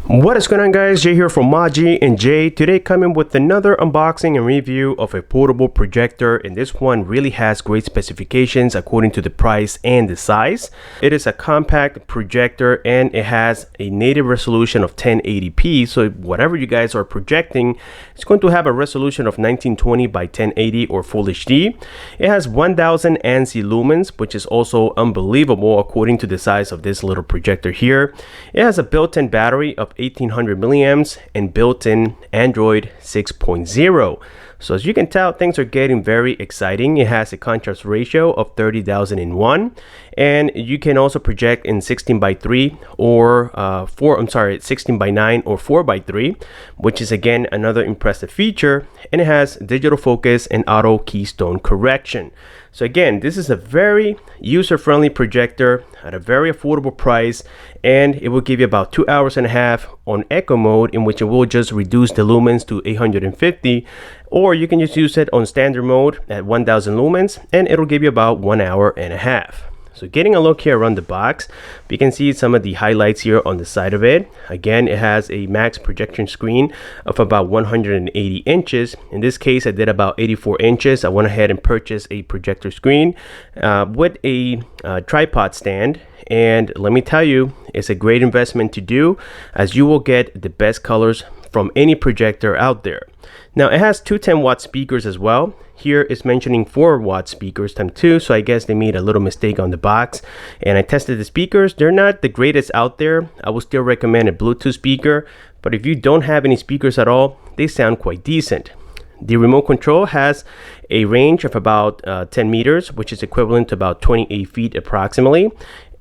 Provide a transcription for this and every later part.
What is going on, guys? Jay here from Maji and Jay. Today coming with another unboxing and review of a portable projector, and this one really has great specifications according to the price and the size. It is a compact projector and it has a native resolution of 1080p, so whatever you guys are projecting, it's going to have a resolution of 1920 by 1080 or Full HD. It has 1000 Ansi Lumens, which is also unbelievable according to the size of this little projector here. It has a built-in battery of 1800 milliamps and built-in Android 6.0. So as you can tell, things are getting very exciting. It has a contrast ratio of 30,001, and you can also project in 16 by 3 or 16 by 9 or 4 by 3, which is again another impressive feature. And it has digital focus and auto keystone correction. So again, this is a very user-friendly projector at a very affordable price, and it will give you about 2.5 hours on eco mode, in which it will just reduce the lumens to 850, or you can just use it on standard mode at 1000 lumens and it'll give you about 1.5 hours. So getting a look here around the box, you can see some of the highlights here on the side of it. Again, it has a max projection screen of about 180 inches. In this case, I did about 84 inches. I went ahead and purchased a projector screen with a tripod stand. And let me tell you, it's a great investment to do, as you will get the best colors from any projector out there. Now it has two 10-watt speakers as well. Here it's mentioning 4-watt speakers times 2, so I guess they made a little mistake on the box. And I tested the speakers. They're not the greatest out there. I would still recommend a Bluetooth speaker, but if you don't have any speakers at all, they sound quite decent. The remote control has a range of about 10 meters, which is equivalent to about 28 feet approximately.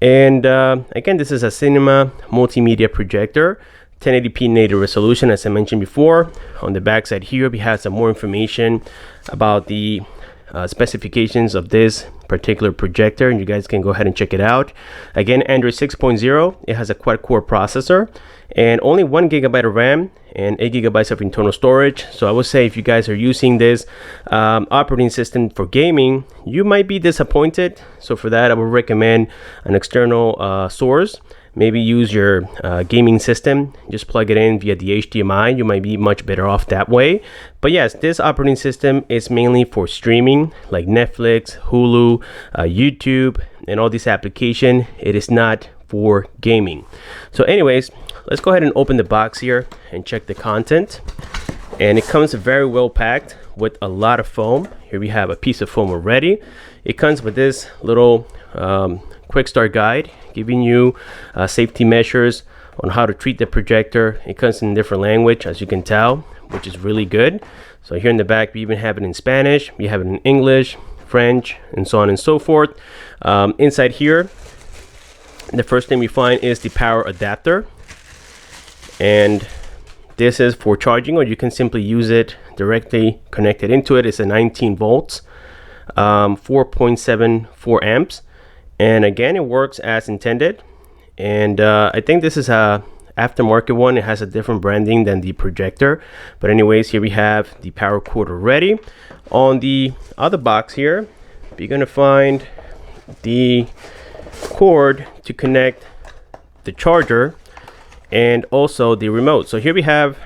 And again, this is a cinema multimedia projector, 1080p native resolution, as I mentioned before. On the back side here, we have some more information about the specifications of this particular projector, and you guys can go ahead and check it out. Again, Android 6.0. It has a quad-core processor and only 1 GB of RAM and 8 GB of internal storage. So I would say if you guys are using this operating system for gaming, you might be disappointed. So for that, I would recommend an external source. Maybe use your gaming system, just plug it in via the HDMI. You might be much better off that way. But yes, this operating system is mainly for streaming like Netflix, Hulu, YouTube, and all these applications. It is not for gaming. So anyways, let's go ahead and open the box here and check the content. And it comes very well packed with a lot of foam. Here we have a piece of foam already. It comes with this little quick start guide, giving you safety measures on how to treat the projector. It comes in different language, as you can tell, which is really good. So here in the back, we even have it in Spanish, we have it in English, French, and so on and so forth. Inside here, the first thing we find is the power adapter, and this is for charging, or you can simply use it directly connected into it. It's a 19 volts, 4.74 amps. And again, it works as intended. And I think this is a aftermarket one. It has a different branding than the projector. But anyways, here we have the power cord already. On the other box here, you're gonna find the cord to connect the charger and also the remote. So here we have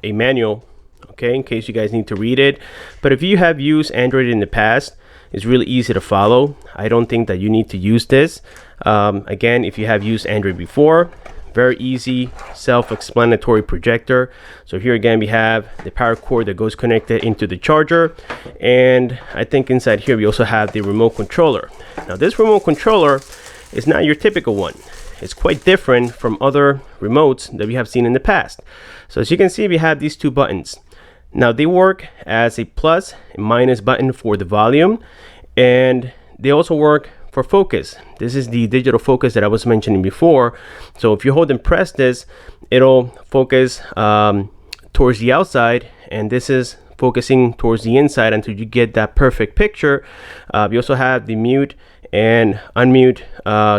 a manual, okay, in case you guys need to read it. But if you have used Android in the past, it's really easy to follow. I don't think that you need to use this. Again, if you have used Android before, very easy, self-explanatory projector. So here again, we have the power cord that goes connected into the charger. And I think inside here, we also have the remote controller. Now this remote controller is not your typical one. It's quite different from other remotes that we have seen in the past. So as you can see, we have these two buttons. Now they work as a plus and minus button for the volume, and they also work for focus. This is the digital focus that I was mentioning before. So if you hold and press this, it'll focus towards the outside, and this is focusing towards the inside until you get that perfect picture. We also have the mute and unmute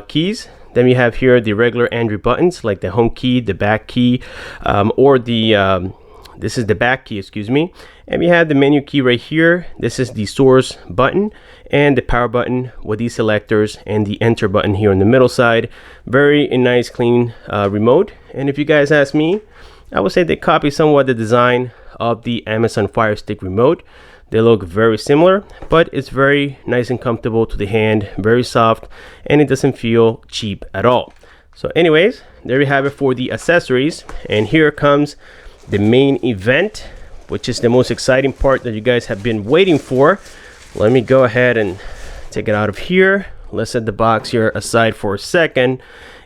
keys. Then we have here the regular Android buttons like the home key, the back key, or the This is the back key, excuse me. And we have the menu key right here. This is the source button and the power button with these selectors and the enter button here on the middle side. Very nice, clean remote. And if you guys ask me, I would say they copy somewhat the design of the Amazon Fire Stick remote. They look very similar, but it's very nice and comfortable to the hand, very soft, and it doesn't feel cheap at all. So anyways, there we have it for the accessories. And here comes the main event, which is the most exciting part that you guys have been waiting for. Let me go ahead and take it out of here. Let's set the box here aside for a second.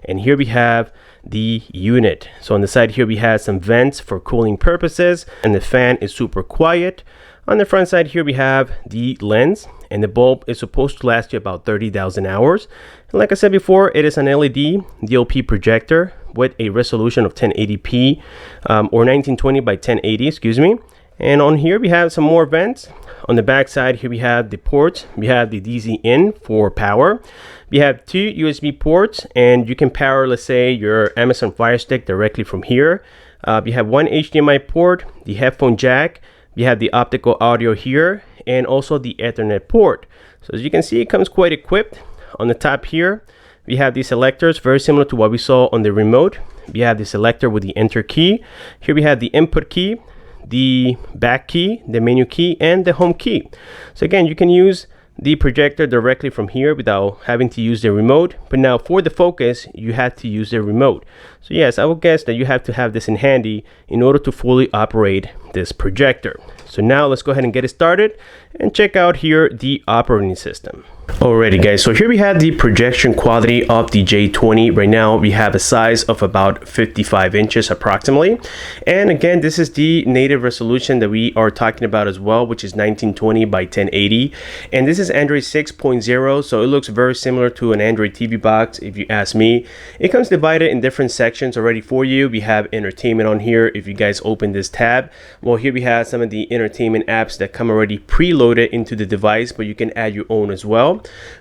And here we have the unit. So on the side here we have some vents for cooling purposes, and the fan is super quiet. On the front side here we have the lens, and the bulb is supposed to last you about 30,000 hours. And like I said before, it is an LED DLP projector with a resolution of 1080p or 1920 by 1080, excuse me. And on here we have some more vents. On the back side here we have the ports. We have the DC in for power. We have 2 USB ports, and you can power, let's say, your Amazon Fire Stick directly from here. We have 1 HDMI port, the headphone jack. We have the optical audio here, and also the Ethernet port. So as you can see, it comes quite equipped. On the top here, we have these selectors, very similar to what we saw on the remote. We have the selector with the enter key. Here we have the input key, the back key, the menu key, and the home key. So again, you can use the projector directly from here without having to use the remote. But now for the focus, you have to use the remote. So yes, I would guess that you have to have this in handy in order to fully operate this projector. So now let's go ahead and get it started and check out here the operating system. Alrighty guys, so here we have the projection quality of the J20. Right now we have a size of about 55 inches approximately. And again, this is the native resolution that we are talking about as well, which is 1920 by 1080. And this is Android 6.0, so it looks very similar to an Android TV box if you ask me. It comes divided in different sections already for you. We have entertainment on here. If you guys open this tab, well, here we have some of the entertainment apps that come already preloaded into the device, but you can add your own as well.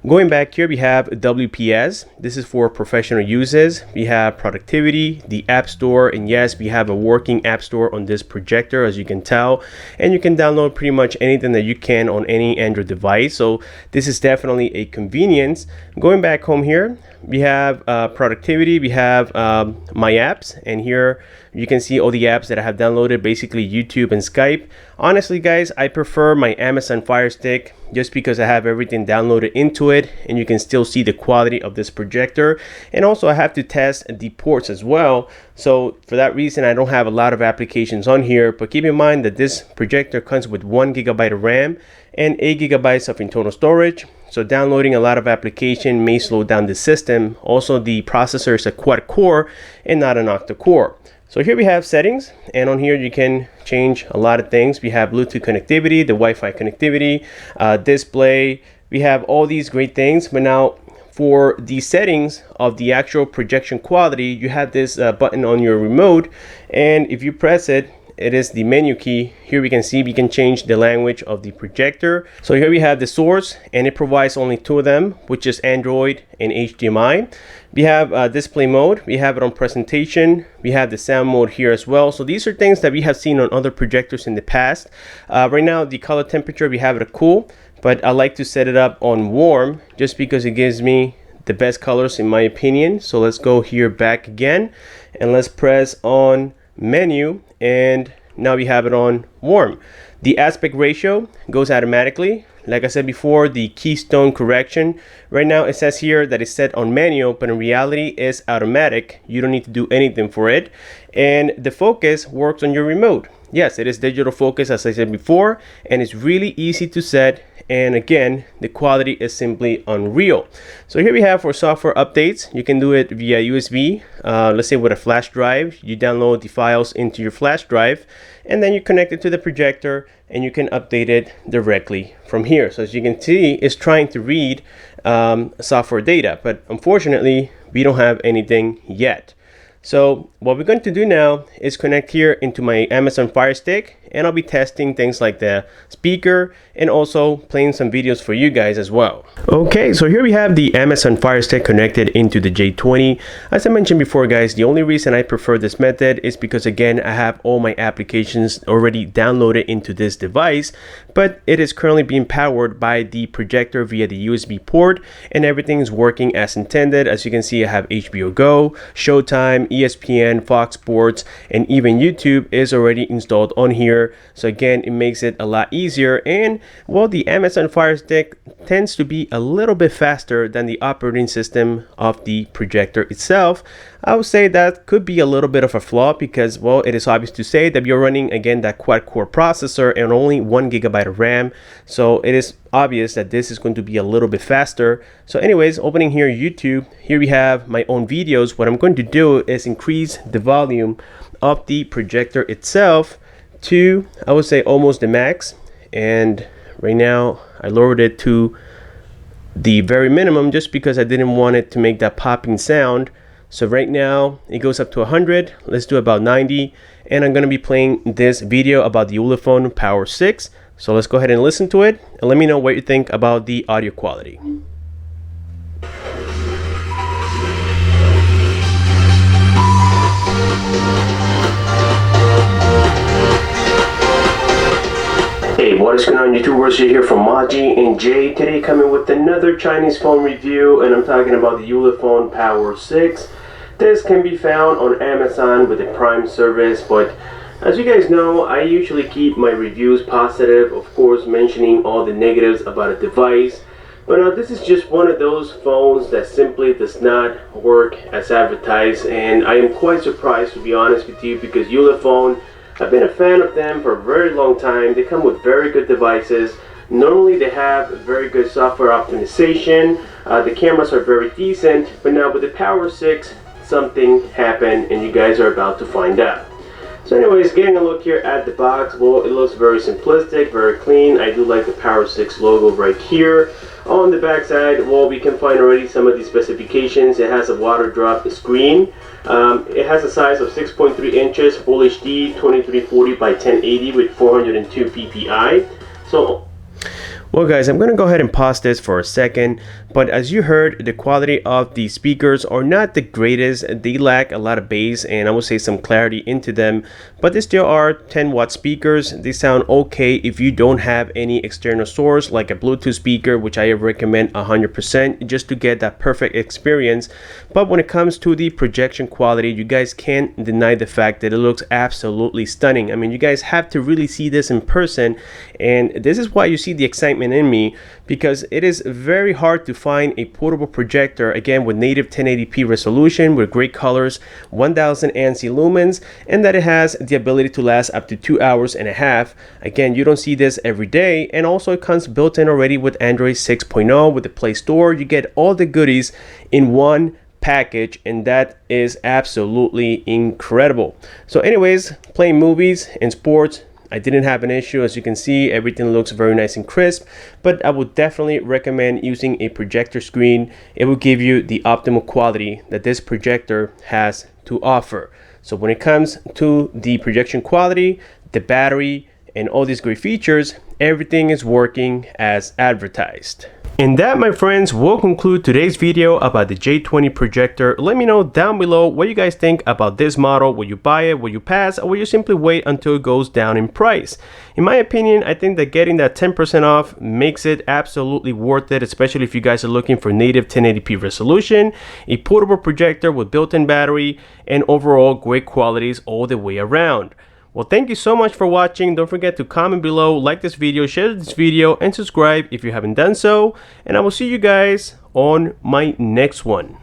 Going back here, we have WPS. This is for professional uses. We have productivity, the app store, and yes, we have a working app store on this projector, as you can tell, and you can download pretty much anything that you can on any Android device. So this is definitely a convenience. Going back home here, we have productivity, we have my apps, and here you can see all the apps that I have downloaded, basically YouTube and Skype. Honestly guys, I prefer my Amazon Fire Stick just because I have everything downloaded into it, and you can still see the quality of this projector. And also I have to test the ports as well, so for that reason I don't have a lot of applications on here. But keep in mind that this projector comes with 1 GB of RAM and 8 GB of internal storage, so downloading a lot of application may slow down the system. Also, the processor is a quad core and not an octa core. So here we have settings, and on here you can change a lot of things. We have Bluetooth connectivity, the Wi-Fi connectivity, display. We have all these great things. But now for the settings of the actual projection quality, you have this button on your remote, and if you press it, it is the menu key. Here we can see we can change the language of the projector. So here we have the source, and it provides only 2 of them, which is Android and HDMI. We have display mode, we have it on presentation, we have the sound mode here as well. So these are things that we have seen on other projectors in the past. Right now the color temperature, we have it at cool, but I like to set it up on warm just because it gives me the best colors in my opinion. So let's go here back again, and let's press on menu, and now we have it on warm. The aspect ratio goes automatically. Like I said before, the keystone correction, right now it says here that it's set on manual, but in reality it's automatic. You don't need to do anything for it. And the focus works on your remote. Yes, it is digital focus, as I said before, and it's really easy to set. And again, the quality is simply unreal. So here we have for software updates. You can do it via USB. Let's say with a flash drive, you download the files into your flash drive, and then you connect it to the projector, and you can update it directly from here. So as you can see, it's trying to read software data, but unfortunately, we don't have anything yet. So what we're going to do now is connect here into my Amazon Fire Stick, and I'll be testing things like the speaker and also playing some videos for you guys as well. Okay, so here we have the Amazon Fire Stick connected into the J20. As I mentioned before guys, the only reason I prefer this method is because again, I have all my applications already downloaded into this device, but it is currently being powered by the projector via the USB port, and everything is working as intended. As you can see, I have HBO Go, Showtime, ESPN, Fox Sports, and even YouTube is already installed on here. So again, it makes it a lot easier. And well, the Amazon Fire Stick tends to be a little bit faster than the operating system of the projector itself. I would say that could be a little bit of a flaw because, well, it is obvious to say that you're running again that quad-core processor and only 1 GB of RAM. So it is obvious that this is going to be a little bit faster. So anyways, opening here YouTube, here we have my own videos. What I'm going to do is increase the volume of the projector itself to, I would say, almost the max. And right now I lowered it to the very minimum just because I didn't want it to make that popping sound. So right now it goes up to 100. Let's do about 90, and I'm going to be playing this video about the Ulefone Power 6. So let's go ahead and listen to it and let me know what you think about the audio quality. Hey, what is going on YouTubers? You're here from Maji and Jay. Today coming with another Chinese phone review, and I'm talking about the Ulefone Power 6. This can be found on Amazon with the Prime service, but as you guys know, I usually keep my reviews positive, of course mentioning all the negatives about a device. But this is just one of those phones that simply does not work as advertised, and I am quite surprised, to be honest with you, because Ulefone, I've been a fan of them for a very long time. They come with very good devices. Not only they have very good software optimization, the cameras are very decent, but now with the Power 6, something happened and you guys are about to find out. So anyways, getting a look here at the box, well, it looks very simplistic, very clean. I do like the Power 6 logo right here. On the back side, well, we can find already some of the specifications. It has a water drop screen. It has a size of 6.3 inches, Full HD, 2340 by 1080 with 402 ppi. So well guys, I'm going to go ahead and pause this for a second, but as you heard, the quality of the speakers are not the greatest. They lack a lot of bass and I would say some clarity into them, but they still are 10-watt speakers. They sound okay if you don't have any external source like a Bluetooth speaker, which I recommend 100% just to get that perfect experience. But when it comes to the projection quality, you guys can't deny the fact that it looks absolutely stunning. I mean, you guys have to really see this in person, and this is why you see the excitement in me, because it is very hard to find a portable projector again with native 1080p resolution with great colors, 1000 Ansi Lumens, and that it has the ability to last up to 2.5 hours. Again, you don't see this every day, and also it comes built in already with Android 6.0 with the Play Store. You get all the goodies in one package, and that is absolutely incredible. So anyways, playing movies and sports, I didn't have an issue. As you can see, everything looks very nice and crisp, but I would definitely recommend using a projector screen. It will give you the optimal quality that this projector has to offer. So when it comes to the projection quality, the battery, and all these great features, everything is working as advertised. And that, my friends, will conclude today's video about the J20 projector. Let me know down below what you guys think about this model. Will you buy it? Will you pass? Or will you simply wait until it goes down in price? In my opinion, I think that getting that 10% off makes it absolutely worth it, especially if you guys are looking for native 1080p resolution, a portable projector with built-in battery, and overall great qualities all the way around. Well, thank you so much for watching. Don't forget to comment below, like this video, share this video, and subscribe if you haven't done so. And I will see you guys on my next one.